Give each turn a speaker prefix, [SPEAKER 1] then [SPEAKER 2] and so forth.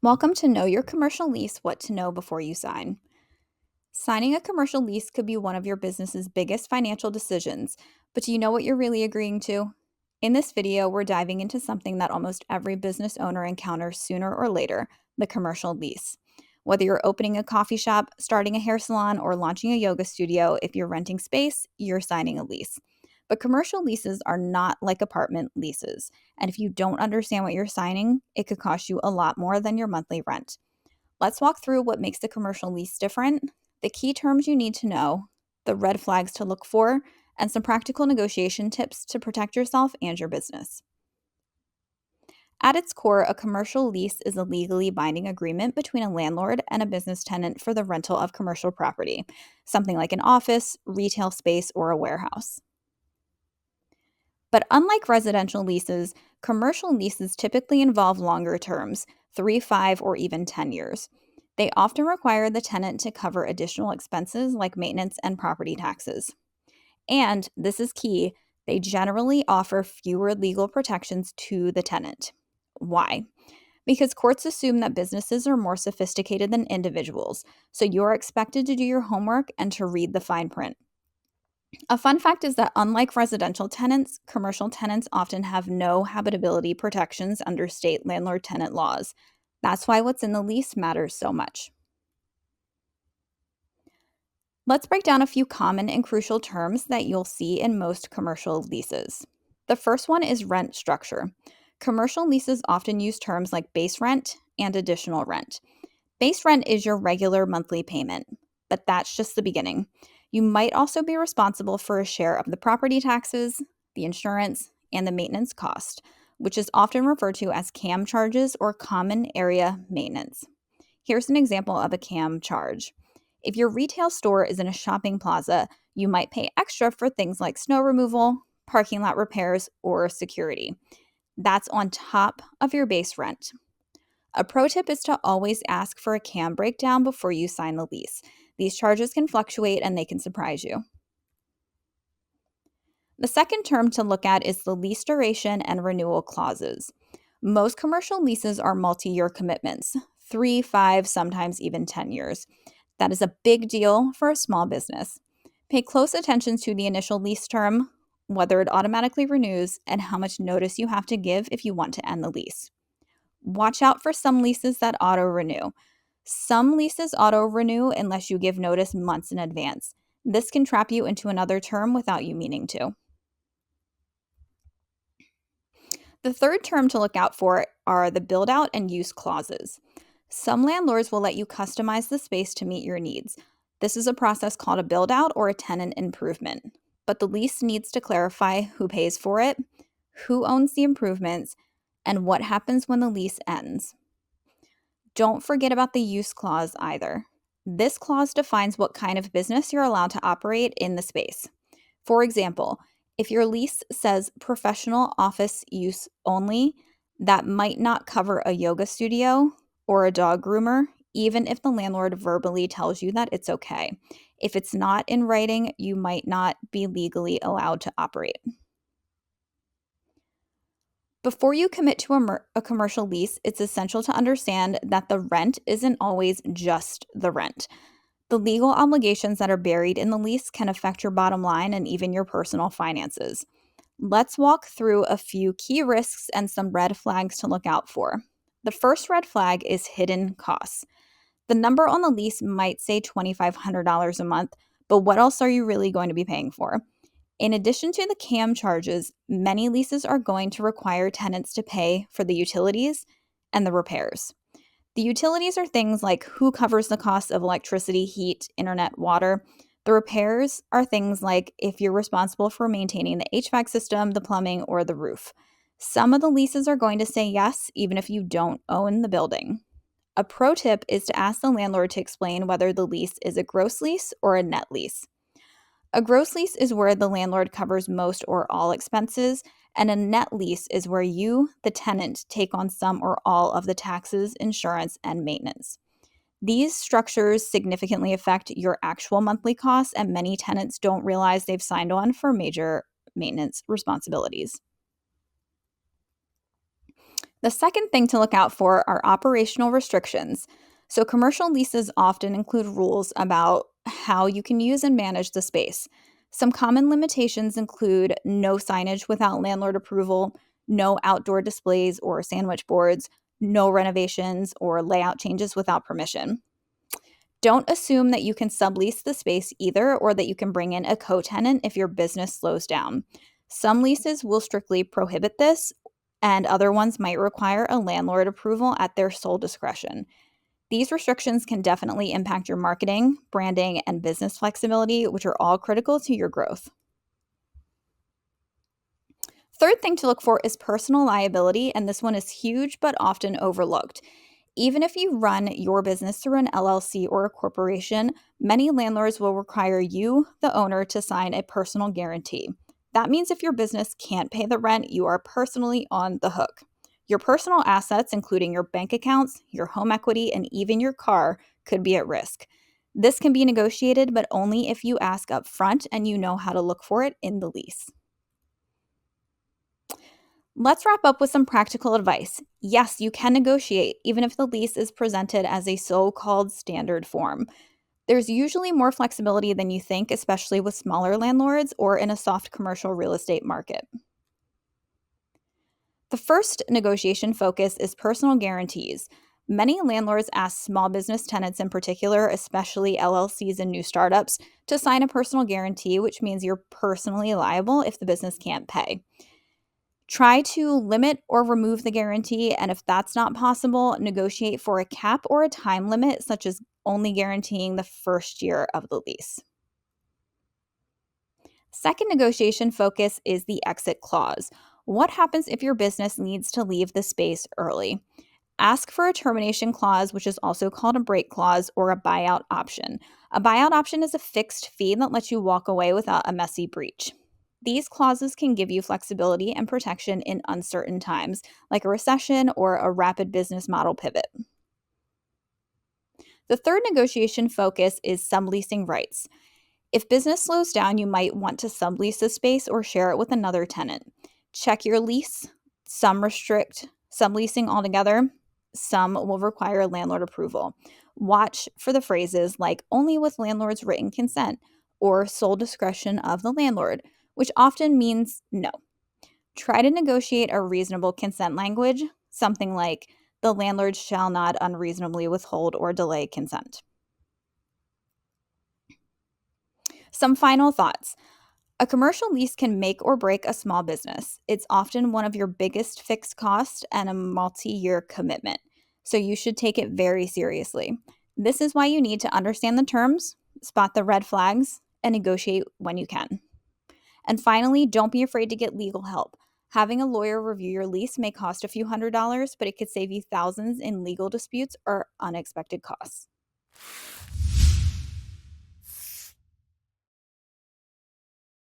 [SPEAKER 1] Welcome to Know Your Commercial Lease, What to Know Before You Sign. Signing a commercial lease could be one of your business's biggest financial decisions, but do you know what you're really agreeing to? In this video, we're diving into something that almost every business owner encounters sooner or later, the commercial lease. Whether you're opening a coffee shop, starting a hair salon, or launching a yoga studio, if you're renting space, you're signing a lease. But commercial leases are not like apartment leases. And if you don't understand what you're signing, it could cost you a lot more than your monthly rent. Let's walk through what makes the commercial lease different, the key terms you need to know, the red flags to look for, and some practical negotiation tips to protect yourself and your business. At its core, a commercial lease is a legally binding agreement between a landlord and a business tenant for the rental of commercial property, something like an office, retail space, or a warehouse. But unlike residential leases, commercial leases typically involve longer terms, 3, 5, or even 10 years. They often require the tenant to cover additional expenses like maintenance and property taxes. And this is key, they generally offer fewer legal protections to the tenant. Why? Because courts assume that businesses are more sophisticated than individuals, so you're expected to do your homework and to read the fine print. A fun fact is that unlike residential tenants, commercial tenants often have no habitability protections under state landlord tenant laws. That's why what's in the lease matters so much. Let's break down a few common and crucial terms that you'll see in most commercial leases. The first one is rent structure. Commercial leases often use terms like base rent and additional rent. Base rent is your regular monthly payment, but that's just the beginning. You might also be responsible for a share of the property taxes, the insurance, and the maintenance cost, which is often referred to as CAM charges or common area maintenance. Here's an example of a CAM charge. If your retail store is in a shopping plaza, you might pay extra for things like snow removal, parking lot repairs, or security. That's on top of your base rent. A pro tip is to always ask for a CAM breakdown before you sign the lease. These charges can fluctuate and they can surprise you. The second term to look at is the lease duration and renewal clauses. Most commercial leases are multi-year commitments, 3, 5, sometimes even 10 years. That is a big deal for a small business. Pay close attention to the initial lease term, whether it automatically renews, and how much notice you have to give if you want to end the lease. Watch out for some leases that auto-renew. Some leases auto-renew unless you give notice months in advance. This can trap you into another term without you meaning to. The third term to look out for are the build-out and use clauses. Some landlords will let you customize the space to meet your needs. This is a process called a build-out or a tenant improvement. But the lease needs to clarify who pays for it, who owns the improvements, and what happens when the lease ends. Don't forget about the use clause either. This clause defines what kind of business you're allowed to operate in the space. For example, if your lease says professional office use only, that might not cover a yoga studio or a dog groomer, even if the landlord verbally tells you that it's okay. If it's not in writing, you might not be legally allowed to operate. Before you commit to a commercial lease, it's essential to understand that the rent isn't always just the rent. The legal obligations that are buried in the lease can affect your bottom line and even your personal finances. Let's walk through a few key risks and some red flags to look out for. The first red flag is hidden costs. The number on the lease might say $2,500 a month, but what else are you really going to be paying for? In addition to the CAM charges, many leases are going to require tenants to pay for the utilities and the repairs. The utilities are things like who covers the cost of electricity, heat, internet, water. The repairs are things like if you're responsible for maintaining the HVAC system, the plumbing, or the roof. Some of the leases are going to say yes, even if you don't own the building. A pro tip is to ask the landlord to explain whether the lease is a gross lease or a net lease. A gross lease is where the landlord covers most or all expenses, and a net lease is where you, the tenant, take on some or all of the taxes, insurance, and maintenance. These structures significantly affect your actual monthly costs, and many tenants don't realize they've signed on for major maintenance responsibilities. The second thing to look out for are operational restrictions. So, commercial leases often include rules about how you can use and manage the space. Some common limitations include no signage without landlord approval, no outdoor displays or sandwich boards, no renovations or layout changes without permission. Don't assume that you can sublease the space either or that you can bring in a co tenant if your business slows down. Some leases will strictly prohibit this, and other ones might require a landlord approval at their sole discretion. These restrictions can definitely impact your marketing, branding, and business flexibility, which are all critical to your growth. Third thing to look for is personal liability, and this one is huge but often overlooked. Even if you run your business through an LLC or a corporation, many landlords will require you, the owner, to sign a personal guarantee. That means if your business can't pay the rent, you are personally on the hook. Your personal assets, including your bank accounts, your home equity, and even your car, could be at risk. This can be negotiated, but only if you ask up front and you know how to look for it in the lease. Let's wrap up with some practical advice. Yes, you can negotiate, even if the lease is presented as a so called standard form. There's usually more flexibility than you think, especially with smaller landlords or in a soft commercial real estate market. The first negotiation focus is personal guarantees. Many landlords ask small business tenants in particular, especially LLCs and new startups, to sign a personal guarantee, which means you're personally liable if the business can't pay. Try to limit or remove the guarantee, and if that's not possible, negotiate for a cap or a time limit, such as only guaranteeing the first year of the lease. Second negotiation focus is the exit clause. What happens if your business needs to leave the space early? Ask for a termination clause, which is also called a break clause or a buyout option. A buyout option is a fixed fee that lets you walk away without a messy breach. These clauses can give you flexibility and protection in uncertain times, like a recession or a rapid business model pivot. The third negotiation focus is subleasing rights. If business slows down, you might want to sublease the space or share it with another tenant. Check your lease. Some restrict subleasing altogether, some will require landlord approval. Watch for the phrases like only with landlord's written consent or sole discretion of the landlord, which often means no. Try to negotiate a reasonable consent language, something like the landlord shall not unreasonably withhold or delay consent. Some final thoughts. A commercial lease can make or break a small business. It's often one of your biggest fixed costs and a multi year commitment. So you should take it very seriously. This is why you need to understand the terms, spot the red flags, and negotiate when you can. And finally, don't be afraid to get legal help. Having a lawyer review your lease may cost a few $100s, but it could save you thousands in legal disputes or unexpected costs.